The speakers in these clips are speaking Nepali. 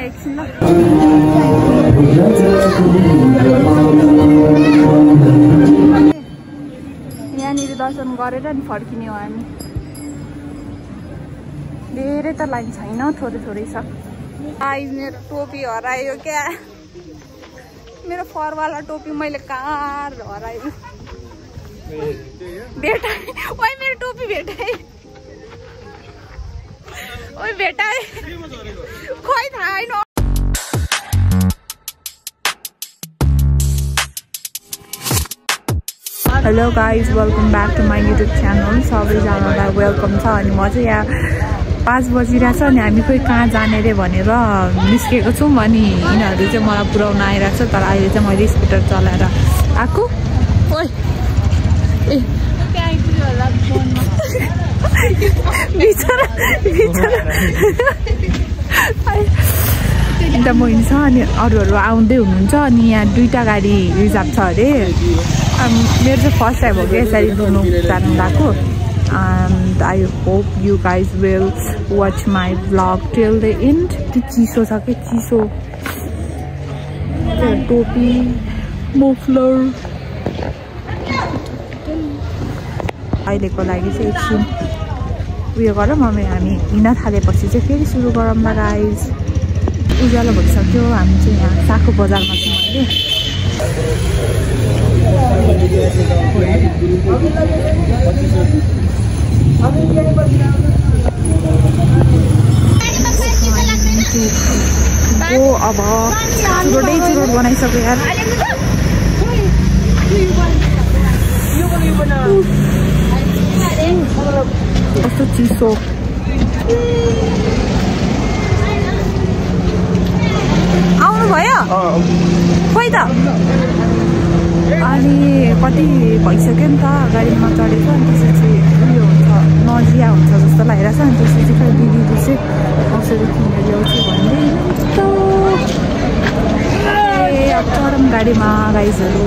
एकछिन ल यहाँनिर दर्शन गरेर नि फर्किने हो हामी धेरै त लाइन छैन थोरै थोरै छ गाइस मेरो टोपी हरायो क्या मेरो फरवाला टोपी मैले कहाँ हरायो भेटाए ओइ मेरो टोपी भेटाए ओइ भेटाए खोइ थाहा छैन hello guys welcome back to my YouTube channel सबैजनालाई वेलकम छ अनि म चाहिँ यहाँ 5 बजिरहेछ अनि हामी खोइ कहाँ जाने रे भनेर निस्केको छौँ अनि यिनीहरू चाहिँ मलाई पुऱ्याउन आइरहेको छ तर अहिले चाहिँ मैले स्कुटर चलाएर आएको ओइ ए अन्त म हिँड्छ अनि अरूहरू आउँदै हुनुहुन्छ अनि यहाँ 2टा गाडी रिजर्भ छ अरे मेरो चाहिँ फर्स्ट टाइम हो कि यसरी डुल्नु जानु गएको and I hope you guys will watch my vlog till the end. चिसो छ के चिसो टोपी मफलर अहिलेको लागि चाहिँ एकछिन उयो गरौँ हामी हिँड्न थालेपछि चाहिँ फेरि सुरु गरौँ ल गाइज उज्यालो भइसक्यो हामी चाहिँ यहाँ साखु बजारमा छौँ अहिले अब चुरोट बनाइसक्यो यार कस्तो चिसो आउनु भयो खोइ त अनि कति भइसक्यो नि त गाडीमा चढेको अनि त्यसपछि उयो हुन्छ नजिया हुन्छ जस्तो लागिरहेछ अनि त्यसपछि खै दिदीले चाहिँ औषधी किनेर ल्याउँछु भन्दै ए अब चढौँ गाडीमा गाइजहरू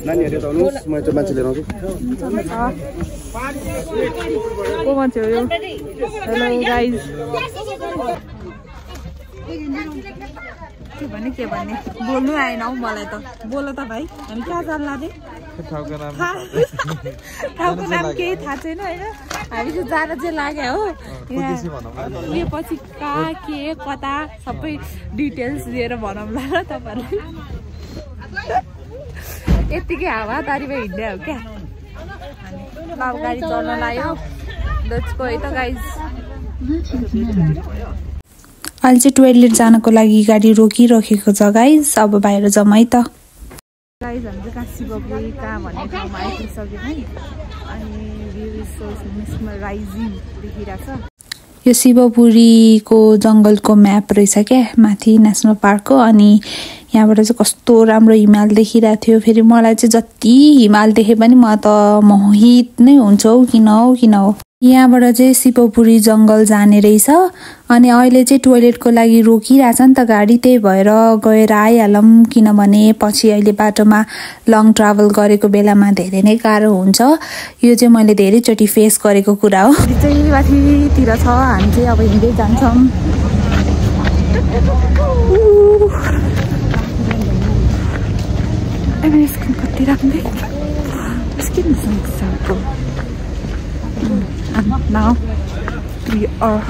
नानीहरु त आउनुस् म त्यो मान्छे लिएर आउँछु को मान्छे हो यो हेलो गाइज के भन्ने बोल्नु आएन हौ मलाई त बोल त भाइ हामी कहाँ जान्ला रे ठाउँको नाम केही थाहा छैन होइन हामी चाहिँ जान चाहिँ लाग्यो हो उयो पछि कहाँ के कता सबै डिटेल्स दिएर भनौँला र तपाईँहरूलाई यतिकै हावातारीमा हिँड्ने हो क्या अब गाडी चल्न लाग्यो लेट्स गो है त गाइज अहिले चाहिँ टोयलेट जानको लागि गाडी रोकिराखेको छ गाइज अब बाहिर जाउँ है त गाइज हामी चाहिँ कहाँ शिवपुरी कहाँ भन्ने ठाउँमा आइपुगिसक्यौँ है अनि भ्यू इज सो मेस्मराइजिङ देखिरहेछ यो शिवपुरीको जङ्गलको म्याप रहेछ क्या माथि नेसनल पार्कको अनि यहाँबाट चाहिँ कस्तो राम्रो हिमाल देखिरहेको थियो फेरि मलाई चाहिँ जति हिमाल देखे पनि म त मोहित नै हुन्छ हौ किन हो यहाँबाट चाहिँ शिवपुरी जङ्गल जाने रहेछ अनि अहिले चाहिँ टोयलेटको लागि रोकिरहेछ नि त गाडी त्यही भएर गएर आइहालौँ किनभने पछि अहिले बाटोमा लङ ट्राभल गरेको बेलामा धेरै नै गाह्रो हुन्छ यो चाहिँ मैले धेरैचोटि फेस गरेको कुरा हो चाहिँ माथितिर छ हामी चाहिँ अब हिँड्दै जान्छौँ स्किन कति राम्रै skin and now we are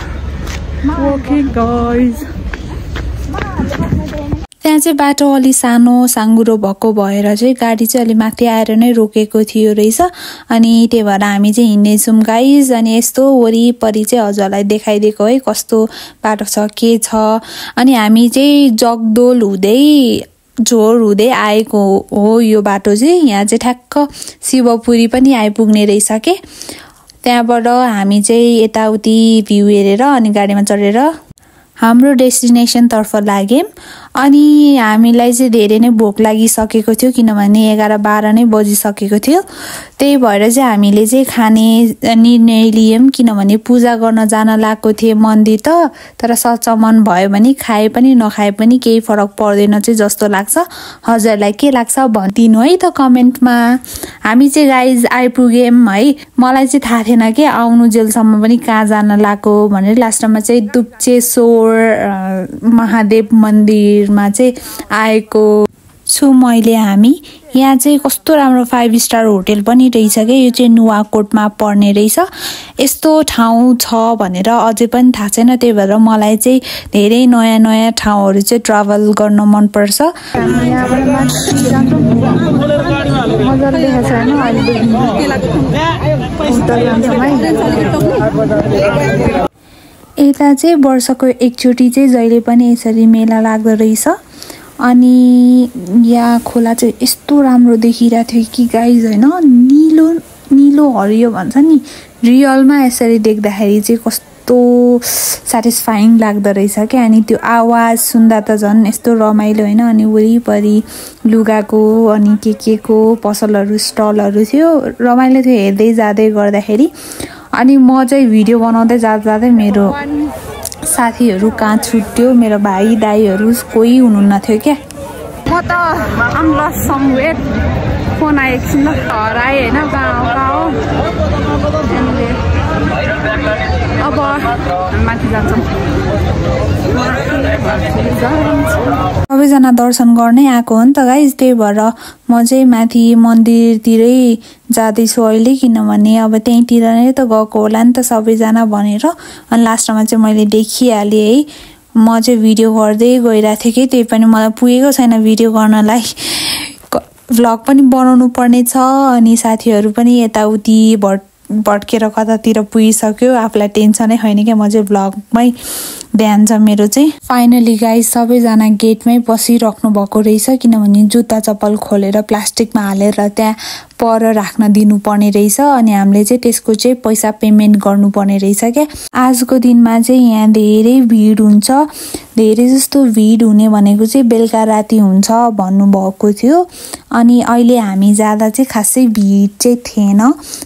walking guys त्यहाँ चाहिँ बाटो अलि सानो साङ्गुरो भएको भएर चाहिँ गाडी चाहिँ अलि माथि आएर नै रोकेको थियो रहेछ अनि त्यही भएर हामी चाहिँ हिँड्नेछौँ गाइज अनि यस्तो वरिपरि चाहिँ हजुरलाई देखाइदिएको है कस्तो बाटो छ के छ अनि हामी चाहिँ जगदोल हुँदै झोर हुँदै आएको हो यो बाटो चाहिँ यहाँ चाहिँ ठ्याक्क शिवपुरी पनि आइपुग्ने रहेछ के त्यहाँबाट हामी चाहिँ यताउति भ्यू हेरेर अनि गाडीमा चढेर हाम्रो डेस्टिनेसन तर्फ लाग्यौँ अनि हामीलाई चाहिँ धेरै नै भोक लागिसकेको थियो किनभने 11-12 नै बजिसकेको थियो। त्यही भएर चाहिँ हामीले चाहिँ खाने निर्णय लियौँ किनभने पूजा गर्न जान लागेको थिए मन्दिर त। तर सचमन भयो भने खाए पनि नखाए पनि केही फरक पर्दैन चाहिँ जस्तो लाग्छ। हजुरलाई के लाग्छ भनिदिनु है त कमेन्टमा। हामी चाहिँ गाइज आइपुग्यौँ है। मलाई चाहिँ थाहा थिएन कि आउनु जेलसम्म पनि कहाँ जान लागेको भनेर। लास्टमा चाहिँ डुप्चेश्वर महादेव मन्दिरमा चाहिँ आएको छु मैले। हामी यहाँ चाहिँ कस्तो राम्रो 5 स्टार होटल पनि रहेछ क्या। यो चाहिँ नुवाकोटमा पर्ने रहेछ। यस्तो ठाउँ छ भनेर अझै पनि थाहा छैन। त्यही भएर मलाई चाहिँ धेरै नयाँ नयाँ ठाउँहरू चाहिँ ट्राभल गर्न मनपर्छ। यता चाहिँ वर्षको एकचोटि चाहिँ जहिले पनि यसरी मेला लाग्दो रहेछ। अनि यहाँ खोला चाहिँ यस्तो राम्रो देखिरहेको थियो कि गाइज होइन। निलो निलो हरियो भन्छ नि, रियलमा यसरी देख्दाखेरि चाहिँ कस्तो सेटिस्फाइङ लाग्दो रहेछ क्या। अनि त्यो आवाज सुन्दा त झन् यस्तो रमाइलो होइन। अनि वरिपरि लुगाको अनि के को पसलहरू स्टलहरू थियो। रमाइलो थियो हेर्दै जाँदै गर्दाखेरि। अनि म चाहिँ भिडियो बनाउँदै जाँदै मेरो साथीहरू कहाँ छुट्यो। मेरो भाइ दाईहरू कोही हुनुहुन्न थियो क्या। म त आम लस्ट समवेयर। फोन आयो एकछिन ल हराएँ होइन कहाँ हो। अब माथि जान्छौँ। सबैजना दर्शन गर्नै आएको हो नि त गाइज। त्यही भएर म चाहिँ माथि मन्दिरतिरै जाँदैछु अहिले किनभने अब त्यहीँतिर नै त गएको होला नि त सबैजना भनेर। अनि लास्टमा चाहिँ मैले देखिहालेँ है। म चाहिँ भिडियो गर्दै गइरहेको थिएँ कि त्यही पनि मलाई पुगेको छैन भिडियो गर्नलाई। भ्लग पनि बनाउनु पर्ने छ। अनि साथीहरू पनि यताउति भट्केर कतातिर पुगिसक्यो। आफूलाई टेन्सनै छैन क्या। म चाहिँ भ्लगमै ध्यान छ मेरो चाहिँ। फाइनली गाइज सबैजना गेटमै बसिराख्नु भएको रहेछ किनभने जुत्ता चप्पल खोलेर प्लास्टिकमा हालेर त्यहाँ पर राख्न दिनुपर्ने रहेछ। अनि हामीले चाहिँ त्यसको चाहिँ पैसा पेमेन्ट गर्नुपर्ने रहेछ क्या। आजको दिनमा चाहिँ यहाँ धेरै भिड हुन्छ। धेरै जस्तो भिड हुने भनेको चाहिँ बेलुका राति हुन्छ भन्नुभएको थियो। अनि अहिले हामी जाँदा चाहिँ खासै भिड चाहिँ थिएन।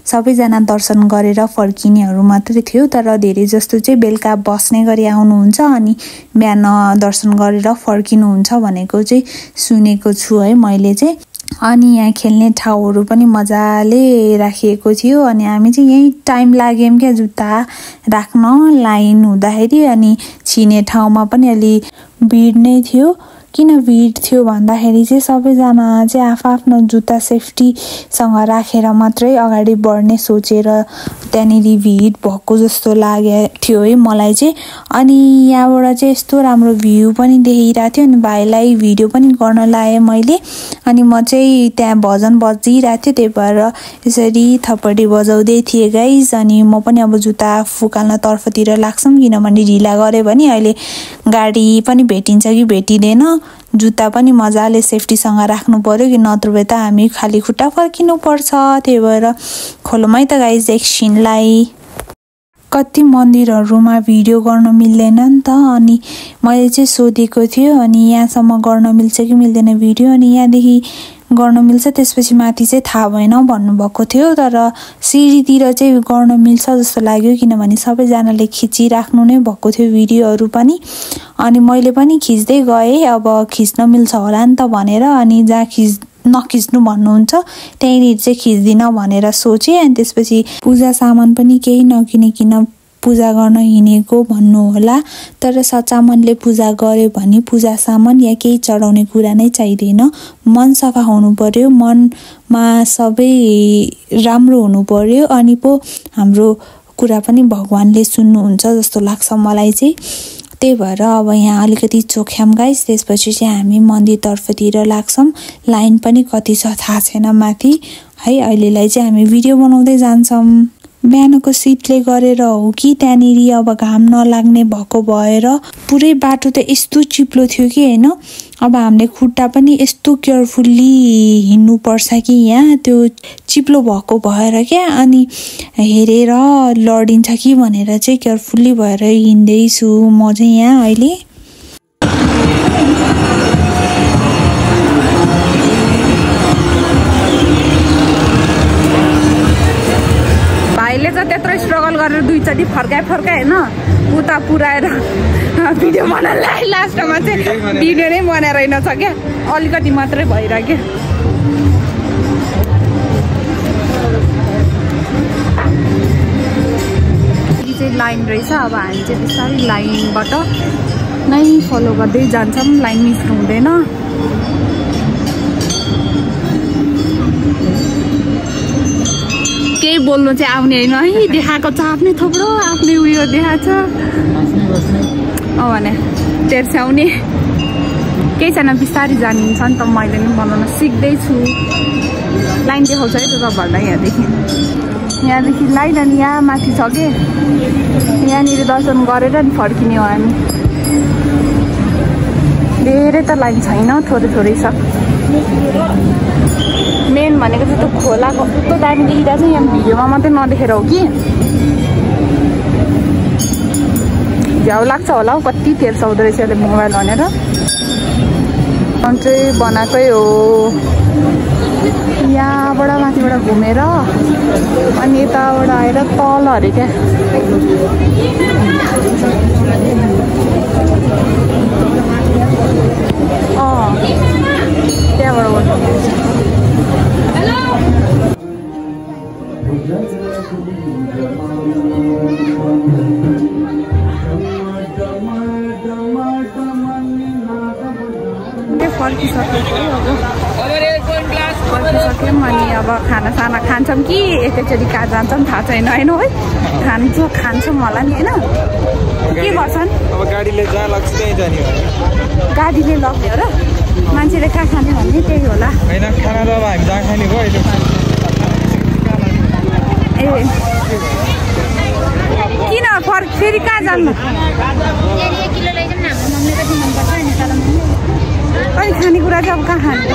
सबैजना दर्शन गरेर फर्किनेहरू मात्रै थियो। तर धेरै जस्तो चाहिँ बेलुका बस्ने गरी आउनुहुन्छ अनि बिहान दर्शन गरेर फर्किनुहुन्छ भनेको चाहिँ सुनेको छु है मैले चाहिँ। अनि यहाँ खेल्ने ठाउँहरू पनि मजाले राखिएको थियो। अनि हामी चाहिँ यहीँ टाइम लाग्यौँ क्या जुत्ता राख्न लाइन हुँदाखेरि। अनि छिने ठाउँमा पनि अलि भिड नै थियो। किन भिड थियो भन्दाखेरि चाहिँ सबैजना चाहिँ आफ्नो जुत्ता सेफ्टीसँग राखेर मात्रै अगाडि बढ्ने सोचेर त्यहाँनिर भिड भएको जस्तो लागेको थियो है मलाई चाहिँ। अनि यहाँबाट चाहिँ यस्तो राम्रो भ्यू पनि देखिरहेको थियो। अनि भाइलाई भिडियो पनि गर्न लाएँ मैले। अनि म चाहिँ त्यहाँ भजन बजिरहेको थियो त्यही भएर यसरी थपडी बजाउँदै थिएँ गाइज। अनि म पनि अब जुत्ता फुकाल्न तर्फतिर लाग्छौँ किनभने ढिला गऱ्यो भने अहिले गाडी पनि भेटिन्छ कि भेटिँदैन। जुत्ता पनि मजाले सेफ्टीसँग राख्नु पर्यो कि नत्र त हामी खाली खुट्टा फर्किनु पर्छ। त्यही भएर खोलौँ त गाइज एकछिनलाई। कति मन्दिरहरूमा भिडियो गर्न मिल्दैन नि त। अनि मैले चाहिँ सोधेको थियो अनि यहाँसम्म गर्न मिल्छ कि मिल्दैन भिडियो। अनि यहाँदेखि गर्न मिल्छ त्यसपछि माथि चाहिँ थाहा भएन भन्नुभएको थियो। तर सिडीतिर चाहिँ गर्न मिल्छ जस्तो लाग्यो किनभने सबैजनाले खिचिराख्नु नै भएको थियो भिडियोहरू पनि। अनि मैले पनि खिच्दै गएँ अब खिच्न मिल्छ होला नि त भनेर। अनि जहाँ नखिच्नु भन्नुहुन्छ त्यहीँनिर चाहिँ खिच्दिनँ भनेर सोचेँ। अनि त्यसपछि पूजा सामान पनि केही नकिनिकन पूजा गर्न हिँडेको भन्नु होला। तर सचामनले पूजा गर्यो भने पूजा सामान या केही चढाउने कुरा नै चाहिँदैन। मन सफा हुनु पर्यो, मनमा सबै राम्रो हुनु पर्यो। अनि पो हाम्रो कुरा पनि भगवानले सुन्नुहुन्छ जस्तो लाग्छ मलाई चाहिँ। त्यही भएर अब यहाँ अलिकति चोख्याम गाइस। त्यसपछि चाहिँ हामी मन्दिरतर्फतिर लाग्छौँ। लाइन पनि कति छ थाहा छैन माथि है। अहिलेलाई चाहिँ हामी भिडियो बनाउँदै जान्छौँ। बिहानको शीतले गरेर हो कि त्यहाँनिर अब घाम नलाग्ने भएको भएर पुरै बाटो त यस्तो चिप्लो थियो कि होइन। अब हामीले खुट्टा पनि यस्तो केयरफुल्ली हिँड्नुपर्छ कि यहाँ त्यो चिप्लो भएको भएर क्या। अनि हेरेर लडिन्छ कि भनेर चाहिँ केयरफुल्ली भएर हिँड्दैछु म चाहिँ यहाँ अहिले। दुईचोटि फर्काए होइन उता पुऱ्याएर भिडियो बनाउनलाई लास्टमा चाहिँ भिडियो नै बनाएर रहेनछ क्या अलिकति मात्रै भइरह्यो चाहिँ लाइन रहेछ अब हामी चाहिँ बिस्तारै लाइनबाट नै फलो गर्दै जान्छौँ लाइन मिस हुँदैन केही बोल्नु चाहिँ आउने होइन है देखाएको छ आफ्नै थोप्रो आफ्नै उयो देखाएको छ भने तेर्स्याउने केही छैन बिस्तारै जानिन्छ नि त मैले पनि बनाउन सिक्दैछु लाइन देखाउँछ है त तपाईँहरूलाई यहाँदेखि लाइन अनि यहाँ माथि छ कि यहाँनिर दर्शन गरेर नि फर्किने हो हामी धेरै त लाइन छैन थोरै छ मेन भनेको चाहिँ त्यो खोलाको कस्तो दामी देखिरहेको छ यहाँ भिडियोमा मात्रै नदेखेर हो कि झ्याउ लाग्छ होला हौ कति तेर्साउँदो रहेछ यसले मोबाइल भनेर चाहिँ बनाएकै हो यहाँबाट माथिबाट घुमेर अनि यताबाट आएर तल अरे क्या त्यहाँबाट फर्किसक्यौँ अनि अब खानासाना खान्छौँ कि एकैचोटि कहाँ जान्छौँ थाहा छैन होइन है खान्छौँ होला नि होइन के गर्छन् अब गाडीले जहाँ लाग्छ त्यहीँ जाने हो गाडीले लग्यो र मान्छेले कहाँ खाने भन्ने त्यही होला होइन खाना त अब हामी जहाँ खाने भयो अहिले ए किन फेरि कहाँ जानु अनि खानेकुरा चाहिँ अब कहाँ खाने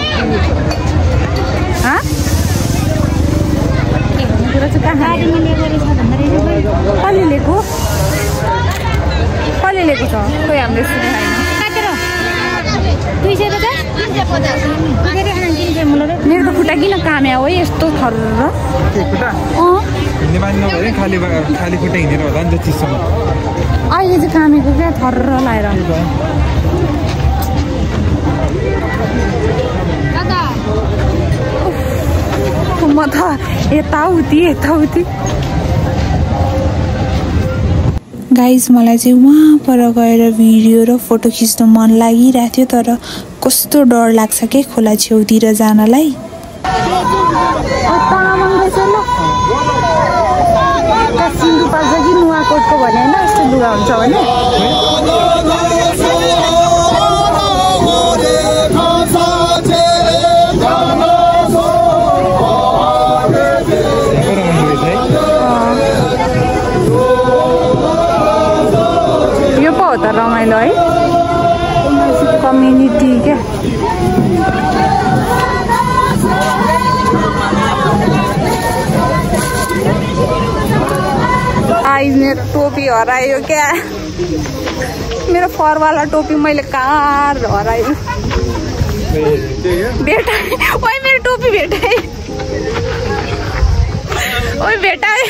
खानेकुरा चाहिँ कहाँ कसले लिएको छ खोइ हामीले सुने होइन मेरो त खुट्टा किन काम्या हो यस्तो थर्र खाली खुट्टा हिँडेर होला नि त चिसोमा अहिले चाहिँ कामेको क्या थर्र लाएर म त यताउति गाइज मलाई चाहिँ वहाँ पर गएर भिडियो र फोटो खिच्न मन लागिरहेको थियो तर कस्तो डर लाग्छ के खोला छेउतिर जानलाई सिन्धुपाल्छ कि नुवाकोटको भने होइन यस्तो लुगा हुन्छ भने यो पो हो त रमाइलो है कम्युनिटी क्या आइज मेरो टोपी हरायो क्या मेरो फरवाला टोपी मैले कहाँ हरायो भेटाएँ ओइ मेरो टोपी भेटाएँ ओइ भेटाएँ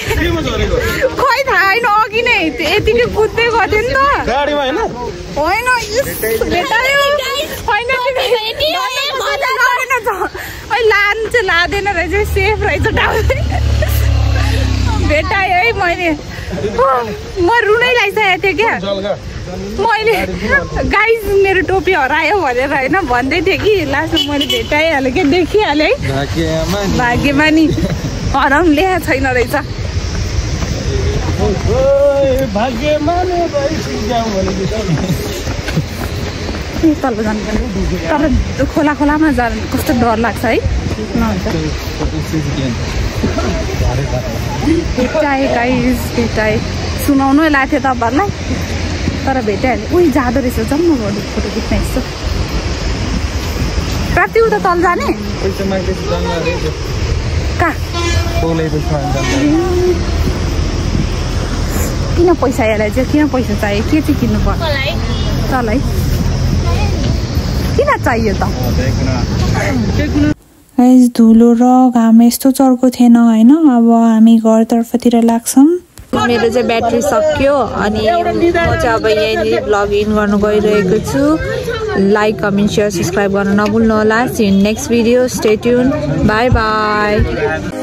खोइ थाहा होइन अघि नै यतिकै कुद्दै गर्थ्यो नि त होइन भेटायो लानु चाहिँ लाँदैन रहेछ सेफ रहेछ भेटाएँ है मैले म रुनै लागिसकेको थिएँ क्या मैले गाइज मेरो टोपी हरायो भनेर होइन भन्दै थिएँ कि लास्टमा मैले भेटाइहालेँ क्या देखिहालेँ है भाग्यमा नि हराउनु ल्याएको छैन रहेछ तल जानुपर्ने तर खोलामा जानु कस्तो डर लाग्छ है भेटाएँ सुनाउनु लागेको थियो तपाईँहरूलाई तर भेटाइहाल्यो उही जाँदो रहेछ जाउँ न फोटो खिच्न यस्तो प्राप्ति उता तल जाने कहाँ किन पैसा यसलाई चाहिँ किन पैसा चाहियो के चाहिँ किन्नु पर्छ चल है किन चाहियो त धुलो र घाम यस्तो चर्को थिएन होइन अब हामी घरतर्फतिर लाग्छौँ मेरो चाहिँ ब्याट्री सक्यो अनि म चाहिँ अब यहीँनिर भ्लग इन गर्न गइरहेको छु लाइक कमेन्ट सेयर सब्सक्राइब गर्न नभुल्नु होला see you next video stay tune bye by